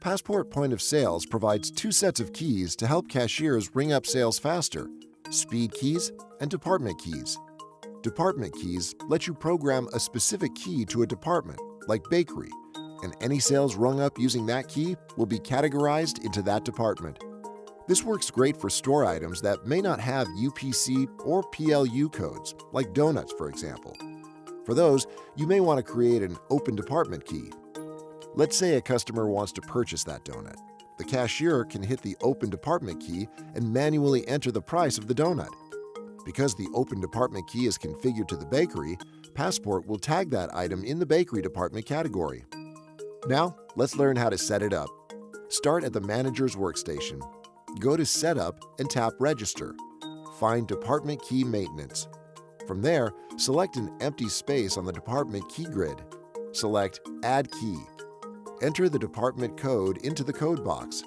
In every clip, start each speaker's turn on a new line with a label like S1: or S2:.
S1: Passport Point of Sales provides two sets of keys to help cashiers ring up sales faster: speed keys and department keys. Department keys let you program a specific key to a department, like bakery, and any sales rung up using that key will be categorized into that department. This works great for store items that may not have UPC or PLU codes, like donuts, for example. For those, you may want to create an open department key. Let's say a customer wants to purchase that donut. The cashier can hit the open department key and manually enter the price of the donut. Because the open department key is configured to the bakery, Passport will tag that item in the bakery department category. Now, let's learn how to set it up. Start at the manager's workstation. Go to Setup and tap Register. Find Department Key Maintenance. From there, select an empty space on the department key grid. Select Add Key. Enter the department code into the code box.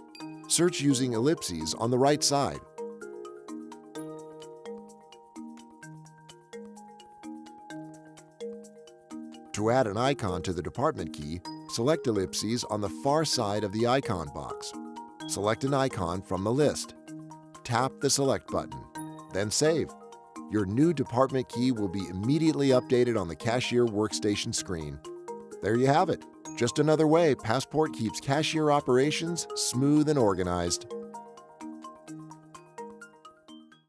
S1: Search using ellipses on the right side. To add an icon to the department key, select ellipses on the far side of the icon box. Select an icon from the list. Tap the Select button, then save. Your new department key will be immediately updated on the cashier workstation screen. There you have it. Just another way Passport keeps cashier operations smooth and organized.